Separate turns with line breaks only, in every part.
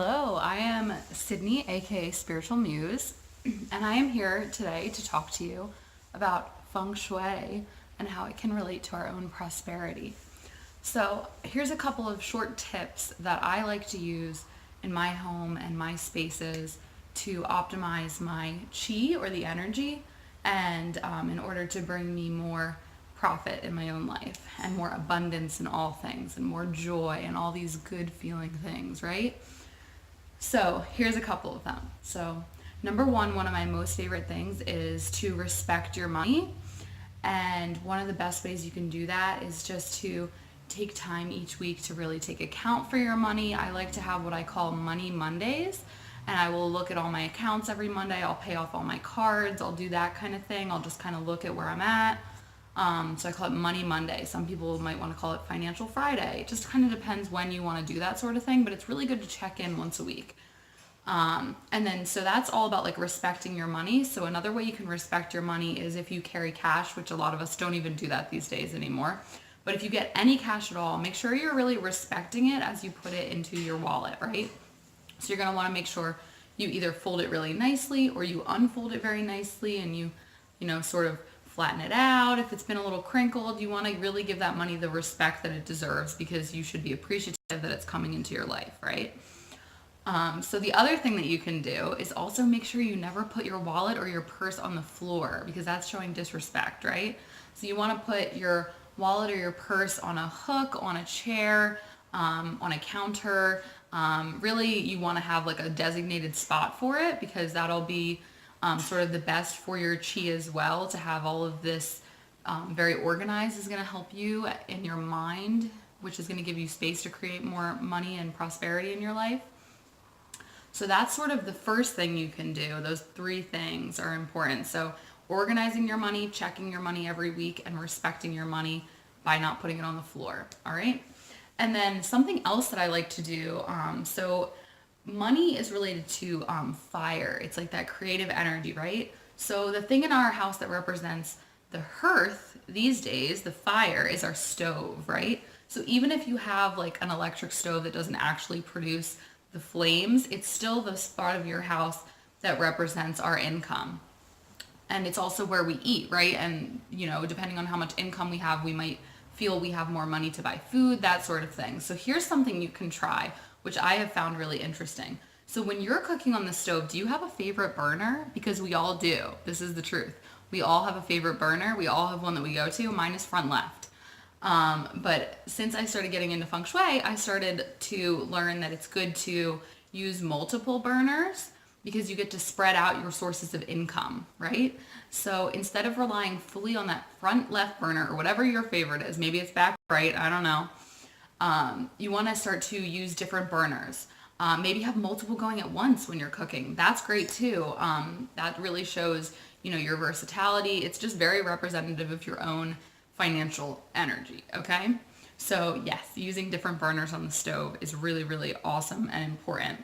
Hello, I am Sydney, aka Spiritual Muse, and I am here today to talk to you about Feng Shui and how it can relate to our own prosperity. So, here's a couple of short tips that I like to use in my home and my spaces to optimize my chi or the energy, and in order to bring me more profit in my own life and more abundance in all things and more joy and all these good feeling things, right? So here's a couple of them. So number one of my most favorite things is to respect your money. And one of the best ways you can do that is just to take time each week to really take account for your money. I like to have what I call Money Mondays. And I will look at all my accounts every Monday. I'll pay off all my cards. I'll do that kind of thing. I'll just kind of look at where I'm at. So I call it Money Monday. Some people might want to call it Financial Friday. It just kind of depends when you want to do that sort of thing, but it's really good to check in once a week. So that's all about like respecting your money. So another way you can respect your money is if you carry cash, which a lot of us don't even do that these days anymore. But if you get any cash at all, make sure you're really respecting it as you put it into your wallet, right? So you're going to want to make sure you either fold it really nicely or you unfold it very nicely and you sort of flatten it out. If it's been a little crinkled, you want to really give that money the respect that it deserves because you should be appreciative that it's coming into your life, right? So the other thing that you can do is also make sure you never put your wallet or your purse on the floor because that's showing disrespect, right? So you want to put your wallet or your purse on a hook, on a chair, on a counter. Really, you want to have like a designated spot for it because that'll be sort of the best for your chi as well. To have all of this very organized is going to help you in your mind, which is going to give you space to create more money and prosperity in your life. So that's sort of the first thing you can do. Those three things are important. So organizing your money, checking your money every week, and respecting your money by not putting it on the floor. All right. And then something else that I like to do. So money is related to fire. It's like that creative energy, right? So the thing in our house that represents the hearth these days, the fire, is our stove, right? So even if you have like an electric stove that doesn't actually produce the flames, it's still the part of your house that represents our income. And it's also where we eat, right? And, depending on how much income we have, we might feel we have more money to buy food, that sort of thing. So here's something you can try, which I have found really interesting. So when you're cooking on the stove, do you have a favorite burner? Because we all do. This is the truth. We all have a favorite burner. We all have one that we go to. Mine is front left. But since I started getting into feng shui, I started to learn that it's good to use multiple burners because you get to spread out your sources of income, right? So instead of relying fully on that front left burner or whatever your favorite is, maybe it's back right, I don't know. You want to start to use different burners. Maybe have multiple going at once when you're cooking. That's great too. That really shows, your versatility. It's just very representative of your own financial energy, okay? So yes, using different burners on the stove is really, really awesome and important.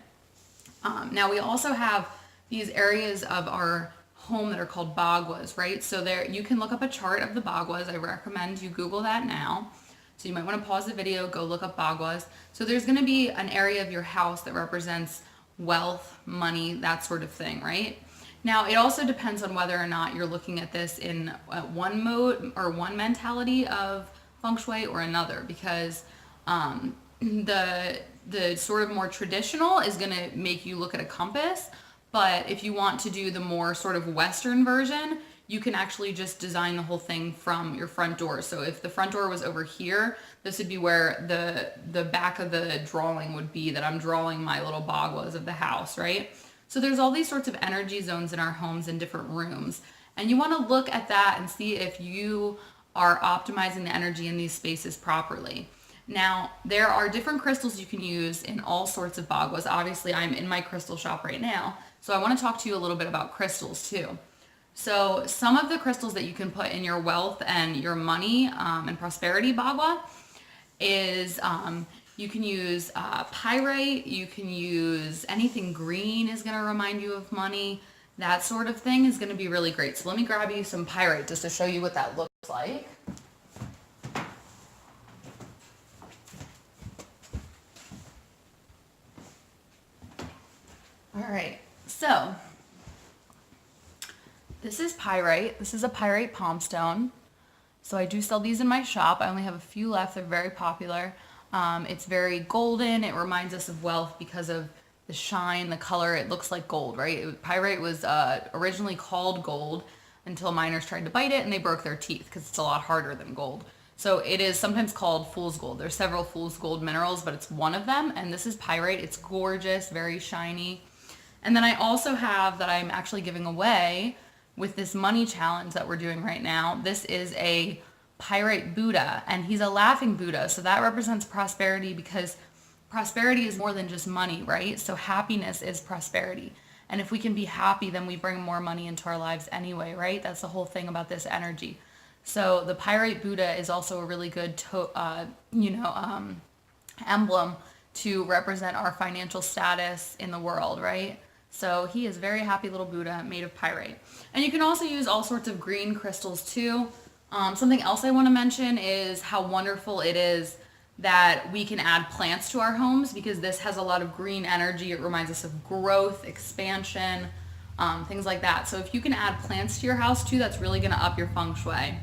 Now we also have these areas of our home that are called bagwas, right? So there you can look up a chart of the bagwas. I recommend you Google that now. So you might want to pause the video, go look up bagwas. So there's going to be an area of your house that represents wealth, money, that sort of thing, right? Now, it also depends on whether or not you're looking at this in one mode or one mentality of feng shui or another, because the sort of more traditional is going to make you look at a compass. But if you want to do the more sort of Western version, you can actually just design the whole thing from your front door. So if the front door was over here, this would be where the back of the drawing would be, that I'm drawing my little bagwas of the house, right? So there's all these sorts of energy zones in our homes in different rooms. And you want to look at that and see if you are optimizing the energy in these spaces properly. Now, there are different crystals you can use in all sorts of bagwas. Obviously, I'm in my crystal shop right now, so I want to talk to you a little bit about crystals too. So some of the crystals that you can put in your wealth and your money and prosperity bagua is you can use pyrite, you can use anything green is going to remind you of money. That sort of thing is going to be really great. So let me grab you some pyrite just to show you what that looks like. All right, so this is pyrite. This is a pyrite palm stone. So I do sell these in my shop. I only have a few left. They're very popular. It's very golden. It reminds us of wealth because of the shine, the color. It looks like gold, right? Pyrite was originally called gold until miners tried to bite it and they broke their teeth because it's a lot harder than gold. So it is sometimes called fool's gold. There's several fool's gold minerals, but it's one of them. And this is pyrite. It's gorgeous, very shiny. And then I also have that I'm actually giving away with this money challenge that we're doing right now. This is a pyrite Buddha, and he's a laughing Buddha. So that represents prosperity because prosperity is more than just money, right? So happiness is prosperity. And if we can be happy, then we bring more money into our lives anyway, right? That's the whole thing about this energy. So the pyrite Buddha is also a really good, emblem to represent our financial status in the world, right? So he is very happy little Buddha made of pyrite. And you can also use all sorts of green crystals too. Something else I want to mention is how wonderful it is that we can add plants to our homes because this has a lot of green energy. It reminds us of growth, expansion, things like that. So if you can add plants to your house too, that's really going to up your feng shui.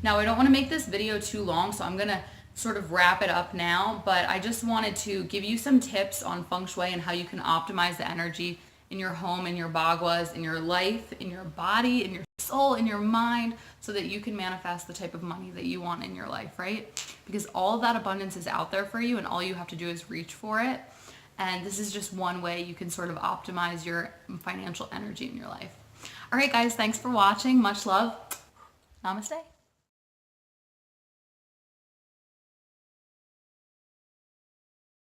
Now, I don't want to make this video too long, so I'm going to sort of wrap it up now, but I just wanted to give you some tips on feng shui and how you can optimize the energy in your home, in your bagwas, in your life, in your body, in your soul, in your mind, so that you can manifest the type of money that you want in your life, right? Because all of that abundance is out there for you and all you have to do is reach for it. And this is just one way you can sort of optimize your financial energy in your life. All right, guys, thanks for watching. Much love. Namaste.